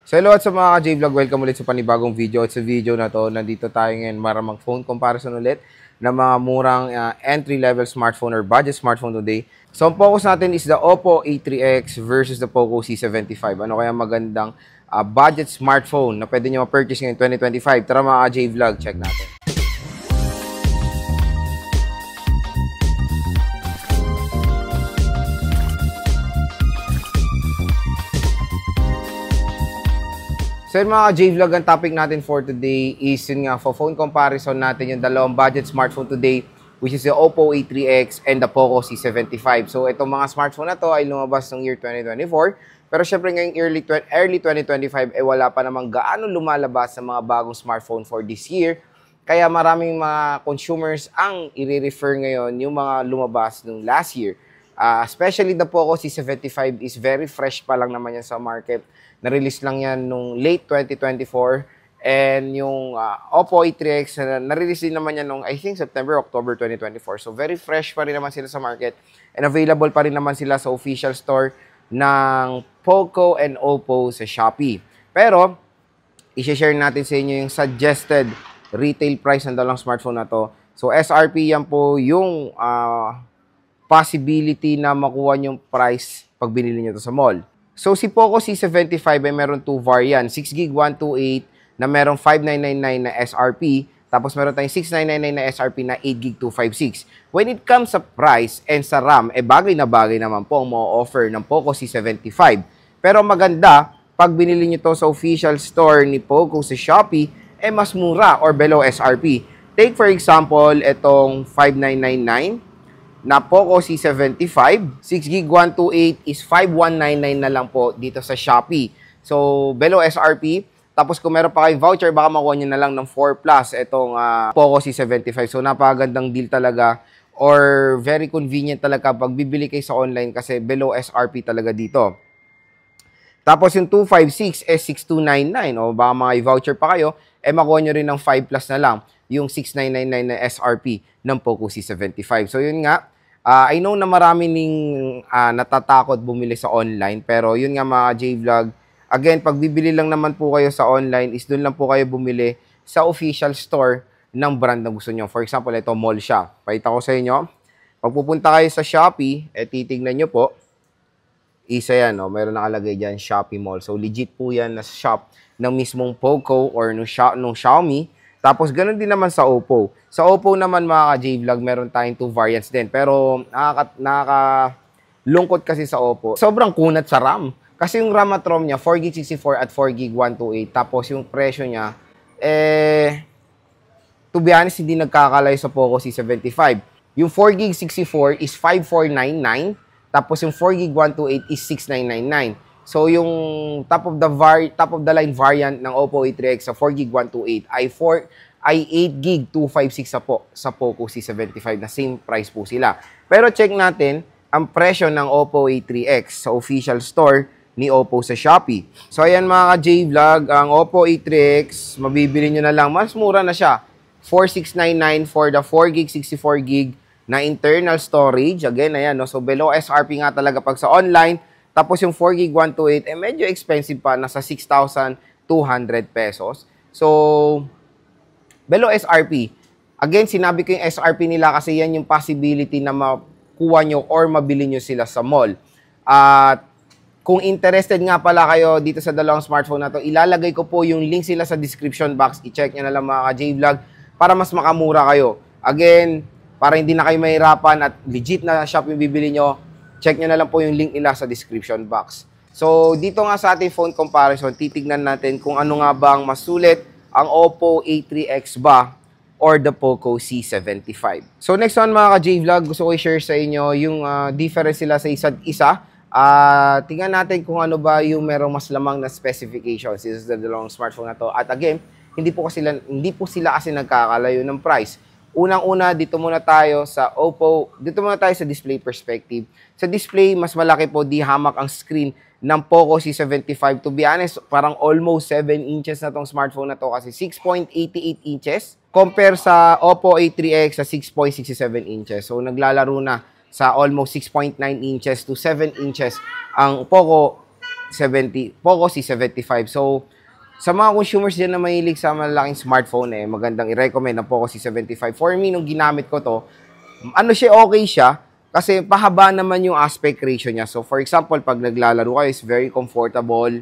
So hello at sa mga ka-J-Vlog, welcome ulit sa panibagong video. At sa video na to, nandito tayo ngayon para mag-phone comparison ulit ng mga murang entry-level smartphone or budget smartphone today. So ang focus natin is the Oppo A3X versus the Poco C75. Ano kaya magandang budget smartphone na pwede nyo ma-purchase ngayon 2025? Tara mga ka-J-Vlog, check natin. So yun mga J-Vlog, ang topic natin for today is yun nga, for phone comparison natin yung dalawang budget smartphone today, which is the Oppo A3X and the Poco C75. So itong mga smartphone na to ay lumabas ng year 2024, pero syempre ngayong early 2025 wala pa namang gaano lumalabas sa mga bagong smartphone for this year. Kaya maraming mga consumers ang i-refer ngayon yung mga lumabas nung last year. Especially the Poco C75 is very fresh pa lang naman yan sa market. Na-release lang yan nung late 2024. And yung Oppo A3X, na-release din naman yan nung I think September, October 2024. So very fresh pa rin naman sila sa market. And available pa rin naman sila sa official store ng Poco and Oppo sa Shopee. Pero, i-share natin sa inyo yung suggested retail price ng dalawang smartphone na to. So SRP yan po yung possibility na makuha yung price pag binili nyo to sa mall. So, si Poco C75 ay meron 2 variant. 6GB 128 na merong 5999 na SRP. Tapos meron tayong 6999 na SRP na 8GB 256. When it comes sa price and sa RAM, bagay na bagay naman po ang ma-offer ng Poco C75. Pero maganda, pag binili nyo to sa official store ni Poco sa Shopee, mas mura or below SRP. Take for example, itong 5999. Na Poco C75, 6GB 128 is 5199 na lang po dito sa Shopee. So, below SRP. Tapos kung meron pa kayong voucher, baka makuha nyo na lang ng 4 Plus itong Poco C75. So, napakagandang deal talaga or very convenient talaga pag bibili kayo sa online kasi below SRP talaga dito. Tapos yung 256 is 6299 o baka may voucher pa kayo, makuha nyo rin ng 5 Plus na lang yung 6999 na SRP ng Poco C75. So yun nga, I know na marami ning natatakot bumili sa online, pero yun nga mga J-Vlog, again, pag bibili lang naman po kayo sa online, is doon lang po kayo bumili sa official store ng brand na gusto nyo. For example, ito mall siya. Pakita ko sa inyo. Pag pupunta kayo sa Shopee, titignan nyo po, isa yan, mayroon nakalagay dyan, Shopee Mall. So legit po yan na shop ng mismong Poco or nung Xiaomi. Tapos, ganun din naman sa Oppo. Sa Oppo naman, mga ka-J-Vlog, meron tayong 2 variants din. Pero, nakakalungkot kasi sa Oppo. Sobrang kunat sa RAM. Kasi yung RAM at ROM niya, 4GB 64 at 4GB 128. Tapos, yung presyo niya, to be honest, hindi nagkakalayo sa Poco C75. Yung 4GB 64 is 5499. Tapos, yung 4GB 128 is 6999. So, yung top of the line variant ng Oppo A3X sa 4GB 128 ay 8GB 256 sa Poco C75 na same price po sila. Pero check natin ang presyo ng Oppo A3X sa official store ni Oppo sa Shopee. So, ayan mga ka-J-Vlog, ang Oppo A3X, mabibili nyo na lang. Mas mura na siya. 4699 for the 4GB 64GB na internal storage. Again, ayan, so below SRP nga talaga pag sa online. Tapos yung 4GB 128, medyo expensive pa, nasa 6,200 pesos. So, below SRP. Again, sinabi ko yung SRP nila kasi yan yung possibility na makuha nyo or mabili nyo sila sa mall. At kung interested nga pala kayo dito sa dalawang smartphone na to, ilalagay ko po yung link sila sa description box. I-check nyo na lang mga ka-J-Vlog para mas makamura kayo. Again, para hindi na kayo mahirapan at legit na shop yung bibili nyo, check nyo na lang po yung link nila sa description box. So, dito nga sa ating phone comparison, titignan natin kung ano nga bang mas sulit, ang Oppo A3X ba or the Poco C75. So, next one mga ka-J-Vlog, gusto ko i-share sa inyo yung difference sila sa isa't isa. Tingnan natin kung ano ba yung merong mas lamang na specifications. This is the dalawang smartphone na to. At again, hindi po sila kasi nagkakalayo ng price. Unang-una, dito muna tayo sa Oppo, dito muna tayo sa display perspective. Sa display, mas malaki po, di hamak ang screen ng Poco C75. To be honest, parang almost 7 inches na tong smartphone na to kasi 6.88 inches compare sa Oppo A3X sa 6.67 inches. So, naglalaro na sa almost 6.9 inches to 7 inches ang Poco Poco C75. So, sa mga consumers dyan na mahilig sa malaking smartphone, magandang i-recommend ang Poco C75. For me, nung ginamit ko to, okay siya, kasi pahaba naman yung aspect ratio niya. So, for example, pag naglalaro kayo, is very comfortable,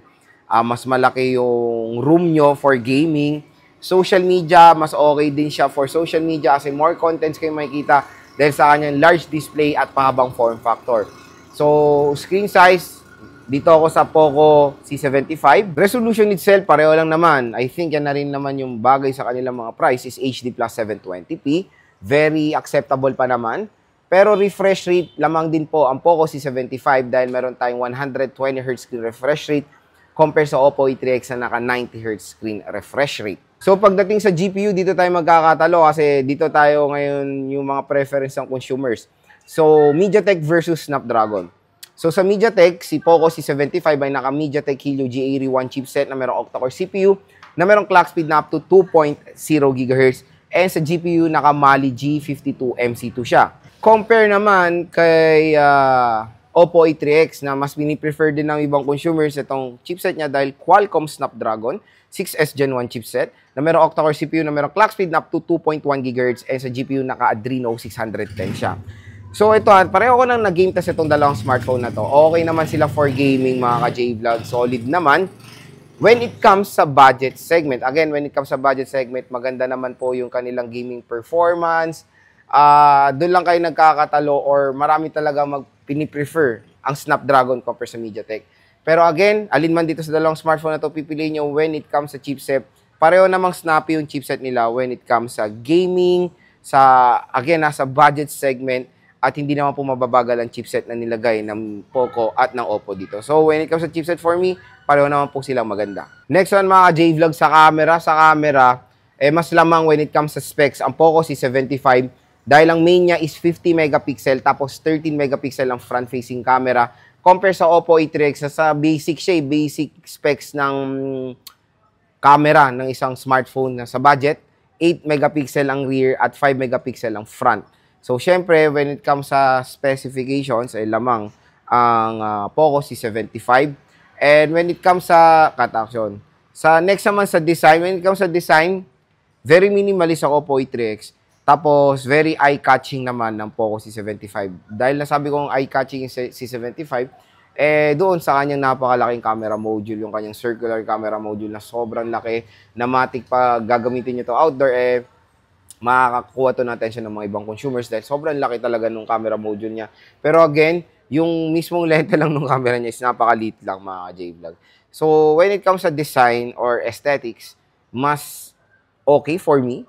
mas malaki yung room nyo for gaming. Social media, mas okay din siya for social media kasi more contents kayo makikita dahil sa kanyang large display at pahabang form factor. So, screen size, dito ako sa Poco C75. Resolution itself, pareho lang naman. I think yan na rin naman yung bagay sa kanilang mga price is HD plus 720p. Very acceptable pa naman. Pero refresh rate lamang din po ang Poco C75 dahil meron tayong 120Hz screen refresh rate compare sa Oppo A3X na naka 90Hz screen refresh rate. So pagdating sa GPU, dito tayo magkakatalo kasi dito tayo ngayon yung mga preference ng consumers. So MediaTek versus Snapdragon. So sa MediaTek, si Poco C75 ay naka MediaTek Helio G81 chipset na merong octa-core CPU na merong clock speed na up to 2.0 GHz and sa GPU naka Mali G52 MC2 siya. Compare naman kay Oppo A3X na mas pini-prefer din ng ibang consumers itong chipset niya dahil Qualcomm Snapdragon 6S Gen 1 chipset na merong octa-core CPU na merong clock speed na up to 2.1 GHz and sa GPU naka Adreno 610 siya. So ito, pareho ko nang nag-game test itong dalawang smartphone na to. Okay naman sila for gaming, mga ka-J-Vlog. Solid naman. When it comes sa budget segment, again, when it comes sa budget segment, maganda naman po yung kanilang gaming performance. Doon lang kayo nagkakatalo or marami talaga piniprefer ang Snapdragon compare sa MediaTek. Pero again, alin man dito sa dalawang smartphone na to, pipiliin nyo when it comes sa chipset. Pareho namang snappy yung chipset nila when it comes sa gaming, again, nasa budget segment, at hindi naman po mababagal ang chipset na nilagay ng Poco at ng Oppo dito. So, when it comes to chipset for me, pareho naman po silang maganda. Next one, mga J-Vlog, sa camera. Sa camera, mas lamang when it comes sa specs, ang Poco C75, dahil ang main niya is 50 megapixel, tapos 13 megapixel ang front-facing camera. Compare sa Oppo A3X, sa basic siya, basic specs ng camera ng isang smartphone na sa budget, 8 megapixel ang rear at 5 megapixel ang front. So, syempre, when it comes sa specifications, ay lamang ang Poco C75. And when it comes sa cut-action, next naman sa design, when it comes sa design, very minimalist ang Oppo A3X. Tapos, very eye-catching naman ng Poco C75. Dahil nasabi kong eye-catching yung C75, doon sa kanyang napakalaking camera module, yung kanyang circular camera module na sobrang laki, na matik pa gagamitin nyo to outdoor, makakakuha to ng attention ng mga ibang consumers dahil sobrang laki talaga nung camera module niya. Pero again, yung mismong lente lang nung camera niya is napakaliit lang, mga J-Vlog. So, when it comes sa design or aesthetics, mas okay for me,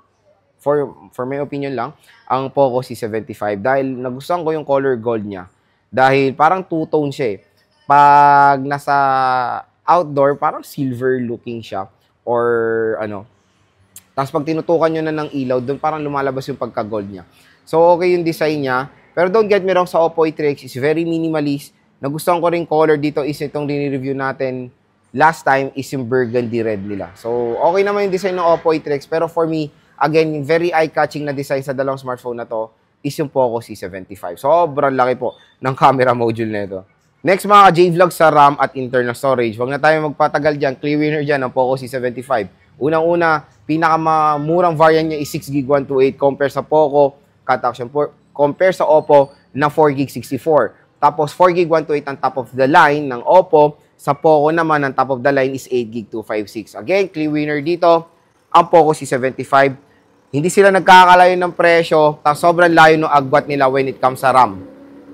for my opinion lang, ang Poco C75 dahil nagustuhan ko yung color gold niya. Dahil parang two-tone siya . Pag nasa outdoor, parang silver looking siya or tapos pag tinutukan nyo na ng ilaw, doon parang lumalabas yung pagka-gold niya. So, okay yung design niya. Pero don't get me wrong, sa Oppo A3X is very minimalist. Nagustuhan ko rin color dito is itong rini-review natin last time is yung burgundy red nila. So, okay naman yung design ng Oppo A3X. Pero for me, again, yung very eye-catching na design sa dalawang smartphone na to is yung Poco C75. Sobrang laki po ng camera module na ito. Next, mga J-Vlog, sa RAM at internal storage. Huwag na tayo magpatagal dyan. Clear winner dyan ang Poco C75. Unang-una, pinakamamurang variant niya is 6GB 128 compare sa Poco, compare sa Oppo na 4GB 64. Tapos 4GB 128 ang top of the line ng Oppo. Sa Poco naman, ang top of the line is 8GB 256. Again, clear winner dito, ang Poco C75. Hindi sila nagkakalayo ng presyo, tapos sobrang layo ng agwat nila when it comes sa RAM.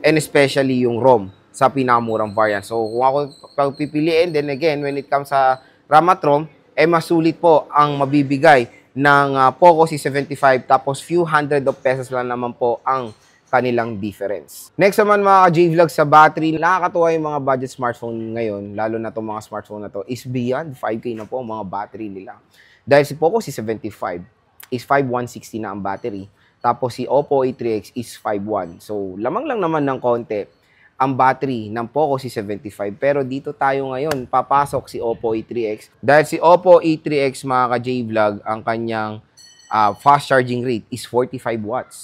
And especially yung ROM sa pinakamurang variant. So, kung ako pagpipiliin, then again, when it comes sa RAM at ROM, masulit po ang mabibigay ng Poco C75 tapos few hundred of pesos lang naman po ang kanilang difference. Next naman, mga J-Vlog, sa battery, nakakatuwa yung mga budget smartphone ngayon, lalo na itong mga smartphone na to, is beyond 5K na po ang mga battery nila. Dahil si Poco C75 is 5160 na ang battery, tapos si Oppo A3X is 51. So, lamang lang naman ng konti ang battery ng Poco C75. Pero dito tayo ngayon, papasok si Oppo A3X. Dahil si Oppo A3X, mga ka-J-Vlog, ang kanyang fast charging rate is 45 watts.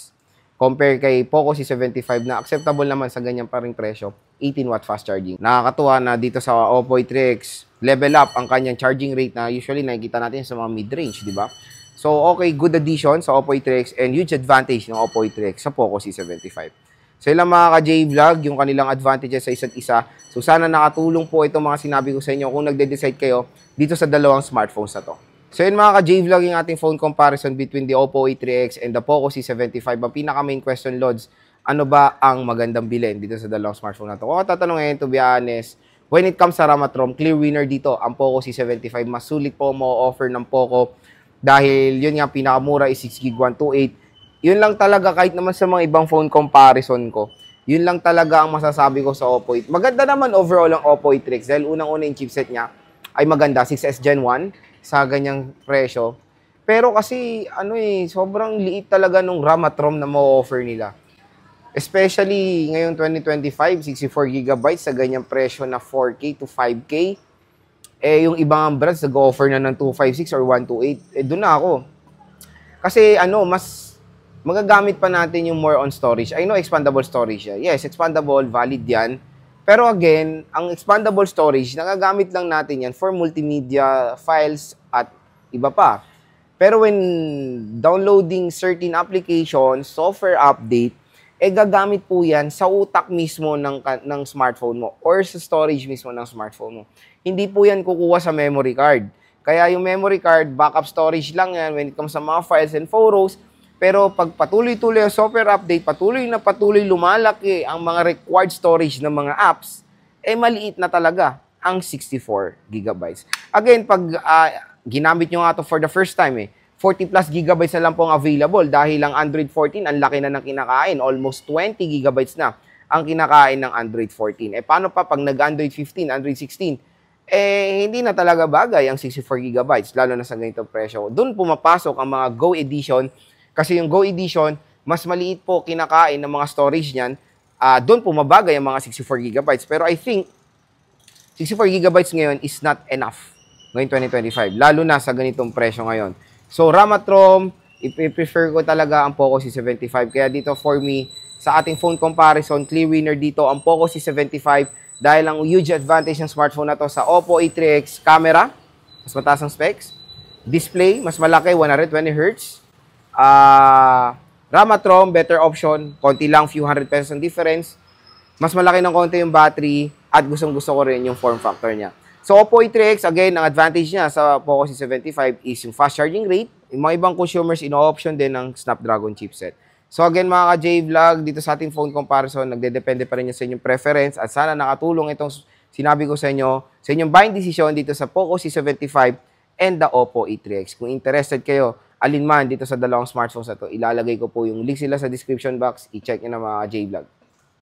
Compare kay Poco C75 na acceptable naman sa ganyan pa ring presyo, 18-watt fast charging. Nakakatuwa na dito sa Oppo A3X, level up ang kanyang charging rate na usually nakikita natin sa mga mid-range, di ba? So, okay, good addition sa Oppo A3X and huge advantage ng Oppo A3X sa Poco C75. So, ilang mga ka-J-Vlog, yung kanilang advantages sa isa't isa. So, sana nakatulong po itong mga sinabi ko sa inyo kung nagde-decide kayo dito sa dalawang smartphones na to. So, yun mga ka-J-Vlog, yung ating phone comparison between the Oppo A3X and the Poco C75. Ang pinaka-main question, Lods, ano ba ang magandang bilhin dito sa dalawang smartphone na to? Kung tatanungin, to be honest, when it comes sa RAM at ROM, clear winner dito, ang Poco C75. Mas sulit po mo offer ng Poco dahil yun nga, pinakamura is 6GB 128. Yun lang talaga, kahit naman sa mga ibang phone comparison ko, yun lang talaga ang masasabi ko sa Oppo. Maganda naman overall ang Oppo A3X dahil unang-una yung chipset niya ay maganda, 6S Gen 1 sa ganyang presyo. Pero kasi, sobrang liit talaga nung RAM at ROM na ma-offer nila. Especially ngayong 2025, 64GB sa ganyang presyo na 4K to 5K. Yung ibang brands nag-offer na ng 256 or 128. Doon na ako. Kasi mas magagamit pa natin yung more on storage. I know expandable storage siya. Yes, expandable, valid yan. Pero again, ang expandable storage, nagagamit lang natin yan for multimedia files at iba pa. Pero when downloading certain applications, software update, gagamit po yan sa utak mismo ng smartphone mo or sa storage mismo ng smartphone mo. Hindi po yan kukuha sa memory card. Kaya yung memory card, backup storage lang yan when it comes sa mga files and photos. Pero pag patuloy-tuloy ang software update, patuloy lumalaki ang mga required storage ng mga apps, maliit na talaga ang 64GB. Again, pag ginamit nyo nga ito for the first time, 40 plus gigabytes na lang po ang available dahil ang Android 14, ang laki na ng kinakain. Almost 20GB na ang kinakain ng Android 14. Paano pa pag nag-Android 15, Android 16? Hindi na talaga bagay ang 64GB, lalo na sa ganitong presyo. Doon pumapasok ang mga Go Edition. Kasi yung Go Edition, mas maliit po kinakain ng mga storage niyan. Doon pumabagay ang mga 64GB. Pero I think, 64GB ngayon is not enough ngayong 2025. Lalo na sa ganitong presyo ngayon. So, RAM at ROM, i-prefer ko talaga ang Poco C75. Kaya dito for me, sa ating phone comparison, clear winner dito ang Poco C75 dahil ang huge advantage ng smartphone na to sa Oppo A3X, camera, mas mataas ang specs. Display, mas malaki, 120Hz. RAM at ROM, better option. Konti lang, few hundred pesos ang difference. Mas malaki ng konti yung battery at gustong-gusto ko rin yung form factor niya. So, Oppo A3X, again, ang advantage niya sa Poco C75 is yung fast charging rate. Yung mga ibang consumers, ino-option din ng Snapdragon chipset. So, again, mga ka-J-Vlog, dito sa ating phone comparison, nagdedepende pa rin sa inyong preference at sana nakatulong itong sinabi ko sa inyo sa inyong buying decision dito sa Poco C75 and the Oppo A3X. Kung interested kayo, alinman dito sa dalawang smartphones na to, ilalagay ko po yung link sila sa description box. I-check nyo na mga J-Vlog.